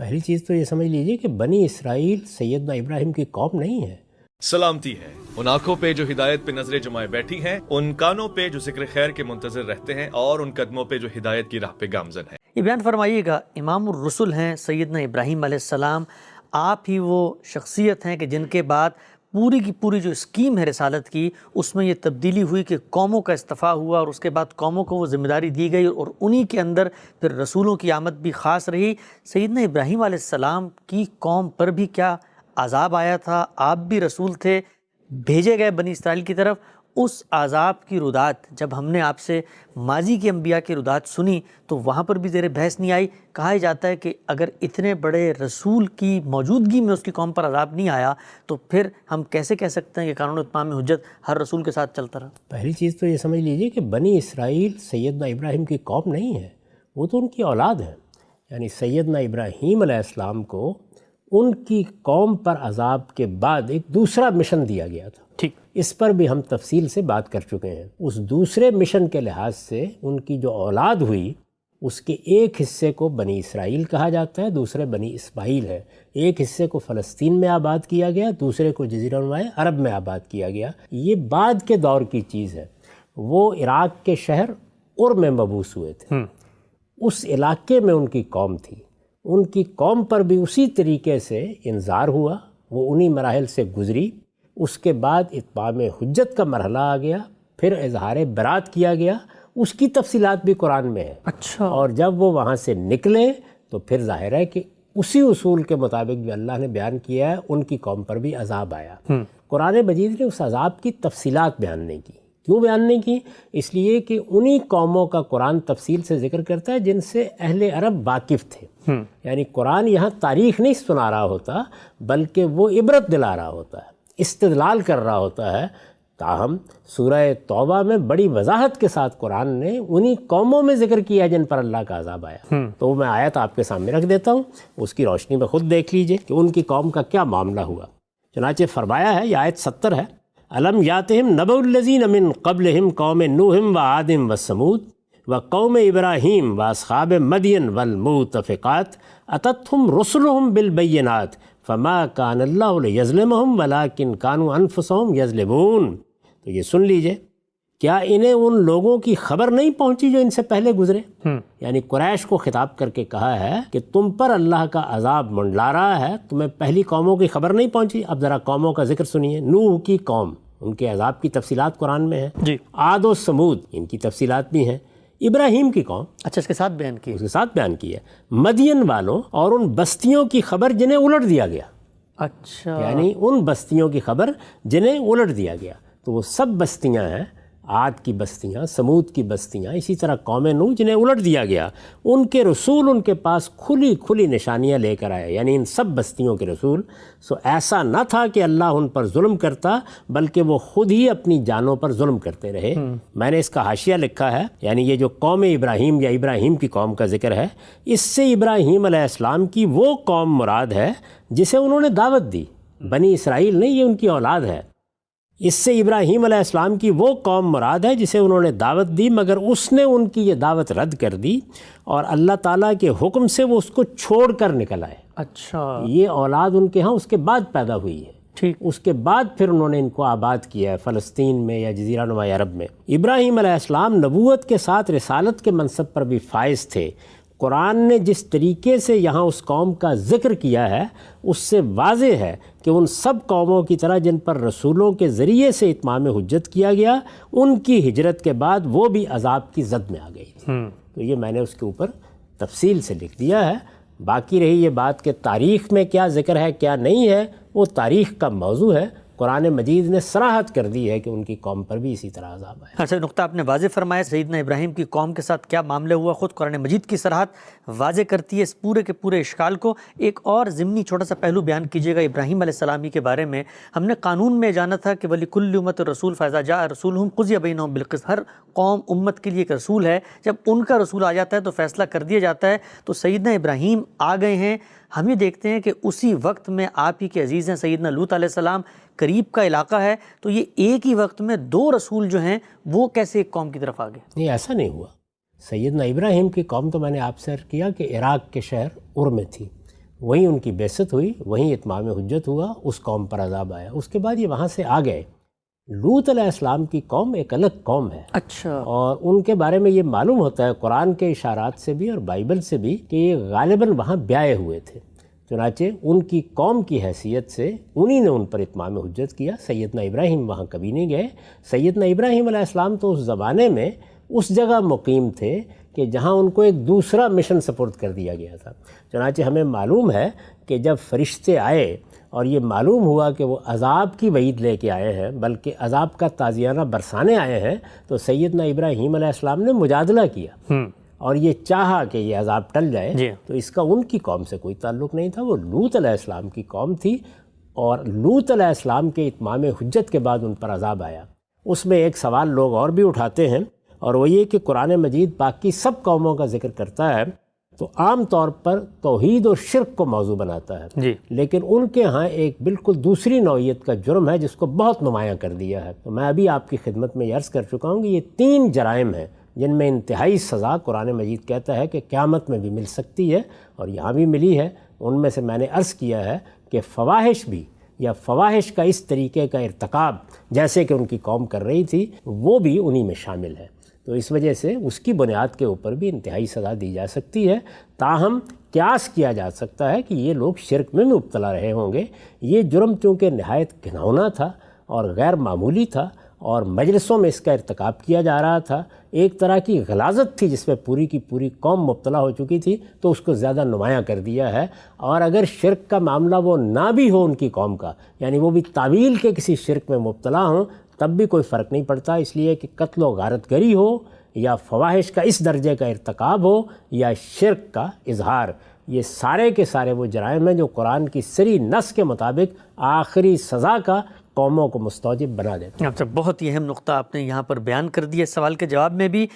پہلی چیز تو یہ سمجھ لیجئے کہ بنی اسرائیل سیدنا ابراہیم کی قوم نہیں ہے. سلامتی ہے ان آنکھوں پہ جو ہدایت پہ نظریں جمائے بیٹھی ہیں، ان کانوں پہ جو ذکر خیر کے منتظر رہتے ہیں، اور ان قدموں پہ جو ہدایت کی راہ پہ گامزن ہیں. یہ بیان فرمائیے گا، امام الرسل ہیں سیدنا ابراہیم علیہ السلام، آپ ہی وہ شخصیت ہیں کہ جن کے بعد پوری کی پوری جو اسکیم ہے رسالت کی، اس میں یہ تبدیلی ہوئی کہ قوموں کا استفاع ہوا، اور اس کے بعد قوموں کو وہ ذمہ داری دی گئی، اور انہی کے اندر پھر رسولوں کی آمد بھی خاص رہی. سیدنا ابراہیم علیہ السلام کی قوم پر بھی کیا عذاب آیا تھا؟ آپ بھی رسول تھے، بھیجے گئے بنی اسرائیل کی طرف. اس عذاب کی ردات جب ہم نے آپ سے ماضی کے انبیاء کی ردات سنی تو وہاں پر بھی زیر بحث نہیں آئی. کہا جاتا ہے کہ اگر اتنے بڑے رسول کی موجودگی میں اس کی قوم پر عذاب نہیں آیا تو پھر ہم کیسے کہہ سکتے ہیں کہ قانون اتمام حجت ہر رسول کے ساتھ چلتا رہا؟ پہلی چیز تو یہ سمجھ لیجئے کہ بنی اسرائیل سیدنا ابراہیم کی قوم نہیں ہے، وہ تو ان کی اولاد ہے. یعنی سیدنا ابراہیم علیہ السلام کو ان کی قوم پر عذاب کے بعد ایک دوسرا مشن دیا گیا تھا. ٹھیک، اس پر بھی ہم تفصیل سے بات کر چکے ہیں. اس دوسرے مشن کے لحاظ سے ان کی جو اولاد ہوئی اس کے ایک حصے کو بنی اسرائیل کہا جاتا ہے، دوسرے بنی اسماعیل ہے. ایک حصے کو فلسطین میں آباد کیا گیا، دوسرے کو جزیرہ نماء عرب میں آباد کیا گیا. یہ بعد کے دور کی چیز ہے. وہ عراق کے شہر ار میں مبعوث ہوئے تھے. اس علاقے میں ان کی قوم تھی. ان کی قوم پر بھی اسی طریقے سے انذار ہوا، وہ انہی مراحل سے گزری. اس کے بعد اتمام حجت کا مرحلہ آ گیا، پھر اظہار برات کیا گیا. اس کی تفصیلات بھی قرآن میں ہے. اچھا. اور جب وہ وہاں سے نکلے تو پھر ظاہر ہے کہ اسی اصول کے مطابق جو اللہ نے بیان کیا ہے ان کی قوم پر بھی عذاب آیا. قرآن مجید نے اس عذاب کی تفصیلات بیان نہیں کی. کیوں بیان نہیں کی؟ اس لیے کہ انہی قوموں کا قرآن تفصیل سے ذکر کرتا ہے جن سے اہل عرب واقف تھے. یعنی قرآن یہاں تاریخ نہیں سنا رہا ہوتا بلکہ وہ عبرت دلا رہا ہوتا ہے، استدلال کر رہا ہوتا ہے. تاہم سورہ توبہ میں بڑی وضاحت کے ساتھ قرآن نے انہی قوموں میں ذکر کیا جن پر اللہ کا عذاب آیا. تو میں آیت آپ کے سامنے رکھ دیتا ہوں، اس کی روشنی میں خود دیکھ لیجئے کہ ان کی قوم کا کیا معاملہ ہوا. چنانچہ فرمایا ہے، یہ آیت 70 ہے، الم یاتہم نبأ الذین من قبلہم قوم نوح وعاد وثمود وقوم ابراہیم واصحاب مدین والمؤتفقات اتتہم رسلہم بالبینات فما کان اللہ لیظلمہم ولکن کانوا انفسہم یظلمون. تو یہ سن لیجئے، کیا انہیں ان لوگوں کی خبر نہیں پہنچی جو ان سے پہلے گزرے؟ یعنی قریش کو خطاب کر کے کہا ہے کہ تم پر اللہ کا عذاب منڈلا رہا ہے، تمہیں پہلی قوموں کی خبر نہیں پہنچی؟ اب ذرا قوموں کا ذکر سنیے. نوح کی قوم، ان کے عذاب کی تفصیلات قرآن میں ہیں. جی. عاد و سمود، ان کی تفصیلات بھی ہیں. ابراہیم کی قوم، اچھا، اس کے ساتھ بیان کی، اس کے ساتھ بیان کی ہے. مدین والوں اور ان بستیوں کی خبر جنہیں الٹ دیا گیا. اچھا، یعنی ان بستیوں کی خبر جنہیں الٹ دیا گیا. تو وہ سب بستیاں ہیں، عاد کی بستیاں، سمود کی بستیاں، اسی طرح قوم نوح جنہیں الٹ دیا گیا. ان کے رسول ان کے پاس کھلی کھلی نشانیاں لے کر آئے، یعنی ان سب بستیوں کے رسول. سو ایسا نہ تھا کہ اللہ ان پر ظلم کرتا بلکہ وہ خود ہی اپنی جانوں پر ظلم کرتے رہے. میں نے اس کا حاشیہ لکھا ہے، یعنی یہ جو قوم ابراہیم یا ابراہیم کی قوم کا ذکر ہے، اس سے ابراہیم علیہ السلام کی وہ قوم مراد ہے جسے انہوں نے دعوت دی. بنی اسرائیل نہیں، یہ ان کی اولاد ہے. اس سے ابراہیم علیہ السلام کی وہ قوم مراد ہے جسے انہوں نے دعوت دی، مگر اس نے ان کی یہ دعوت رد کر دی اور اللہ تعالیٰ کے حکم سے وہ اس کو چھوڑ کر نکل آئے. اچھا، یہ اولاد ان کے ہاں اس کے بعد پیدا ہوئی ہے. ٹھیک. اس کے بعد پھر انہوں نے ان کو آباد کیا ہے فلسطین میں یا جزیرہ نماء عرب میں. ابراہیم علیہ السلام نبوت کے ساتھ رسالت کے منصب پر بھی فائز تھے. قرآن نے جس طریقے سے یہاں اس قوم کا ذکر کیا ہے اس سے واضح ہے کہ ان سب قوموں کی طرح جن پر رسولوں کے ذریعے سے اتمام حجت کیا گیا، ان کی ہجرت کے بعد وہ بھی عذاب کی زد میں آ گئی تھی. تو یہ میں نے اس کے اوپر تفصیل سے لکھ دیا ہے. باقی رہی یہ بات کہ تاریخ میں کیا ذکر ہے کیا نہیں ہے، وہ تاریخ کا موضوع ہے. قرآن مجید نے صراحت کر دی ہے کہ ان کی قوم پر بھی اسی طرح عذاب آیا. اچھا، نقطہ آپ نے واضح فرمایا، سیدنا ابراہیم کی قوم کے ساتھ کیا معاملہ ہوا، خود قرآن مجید کی صراحت واضح کرتی ہے اس پورے کے پورے اشکال کو. ایک اور ضمنی چھوٹا سا پہلو بیان کیجیے گا ابراہیم علیہ السلام کے بارے میں. ہم نے قانون میں جانا تھا کہ وَلِكُلِّ أُمَّةٍ رَسُولٌ فَإِذَا جَاءَ رَسُولُهُمْ قُضِيَ بَيْنَهُم بِالْقِسْطِ. ہر قوم امت کے لیے ایک رسول ہے، جب ان کا رسول آ جاتا ہے تو فیصلہ کر دیا جاتا ہے. تو سیدنا ابراہیم آ گئے ہیں. ہم یہ دیکھتے ہیں کہ اسی وقت میں آپ ہی کے عزیز ہیں سیدنا لوط علیہ السلام، قریب کا علاقہ ہے. تو یہ ایک ہی وقت میں دو رسول جو ہیں وہ کیسے ایک قوم کی طرف آ گئے؟ نہیں، ایسا نہیں ہوا. سیدنا ابراہیم کی قوم تو میں نے آپ سے عرض کیا کہ عراق کے شہر ار میں تھی. وہیں ان کی بعثت ہوئی، وہیں اتمام حجت ہوا، اس قوم پر عذاب آیا۔ اس کے بعد یہ وہاں سے آ گئے۔ لوط علیہ السلام کی قوم ایک الگ قوم ہے، اچھا، اور ان کے بارے میں یہ معلوم ہوتا ہے قرآن کے اشارات سے بھی اور بائبل سے بھی کہ یہ غالباً وہاں بیائے ہوئے تھے۔ چنانچہ ان کی قوم کی حیثیت سے انہی نے ان پر اتمام حجت کیا۔ سیدنا ابراہیم وہاں کبھی نہیں گئے۔ سیدنا ابراہیم علیہ السلام تو اس زمانے میں اس جگہ مقیم تھے کہ جہاں ان کو ایک دوسرا مشن سپرد کر دیا گیا تھا۔ چنانچہ ہمیں معلوم ہے کہ جب فرشتے آئے اور یہ معلوم ہوا کہ وہ عذاب کی وعید لے کے آئے ہیں، بلکہ عذاب کا تازیانہ برسانے آئے ہیں، تو سیدنا ابراہیم علیہ السلام نے مجادلہ کیا اور یہ چاہا کہ یہ عذاب ٹل جائے۔ جی۔ تو اس کا ان کی قوم سے کوئی تعلق نہیں تھا، وہ لوط علیہ السلام کی قوم تھی، اور لوط علیہ السلام کے اتمام حجت کے بعد ان پر عذاب آیا۔ اس میں ایک سوال لوگ اور بھی اٹھاتے ہیں، اور وہ یہ کہ قرآن مجید باقی سب قوموں کا ذکر کرتا ہے تو عام طور پر توحید اور شرک کو موضوع بناتا ہے، جی، لیکن ان کے ہاں ایک بالکل دوسری نوعیت کا جرم ہے جس کو بہت نمایاں کر دیا ہے۔ تو میں ابھی آپ کی خدمت میں یہ عرض کر چکا ہوں کہ یہ 3 جرائم ہیں جن میں انتہائی سزا قرآن مجید کہتا ہے کہ قیامت میں بھی مل سکتی ہے، اور یہاں بھی ملی ہے۔ ان میں سے میں نے عرض کیا ہے کہ فواحش بھی، یا فواحش کا اس طریقے کا ارتکاب جیسے کہ ان کی قوم کر رہی تھی، وہ بھی انہی میں شامل ہے۔ تو اس وجہ سے اس کی بنیاد کے اوپر بھی انتہائی سزا دی جا سکتی ہے۔ تاہم قیاس کیا جا سکتا ہے کہ یہ لوگ شرک میں مبتلا رہے ہوں گے۔ یہ جرم چونکہ نہایت گھناؤنا تھا اور غیر معمولی تھا، اور مجلسوں میں اس کا ارتکاب کیا جا رہا تھا، ایک طرح کی غلاظت تھی جس میں پوری کی پوری قوم مبتلا ہو چکی تھی، تو اس کو زیادہ نمایاں کر دیا ہے۔ اور اگر شرک کا معاملہ وہ نہ بھی ہو ان کی قوم کا، یعنی وہ بھی تعویل کے کسی شرک میں مبتلا ہوں، تب بھی کوئی فرق نہیں پڑتا، اس لیے کہ قتل و غارت گری ہو، یا فواحش کا اس درجے کا ارتکاب ہو، یا شرک کا اظہار، یہ سارے کے سارے وہ جرائم ہیں جو قرآن کی صریح نص کے مطابق آخری سزا کا قوموں کو مستوجب بنا دیتے ہیں۔ بہت ہی اہم نقطہ آپ نے یہاں پر بیان کر دیا۔ اس سوال کے جواب میں بھی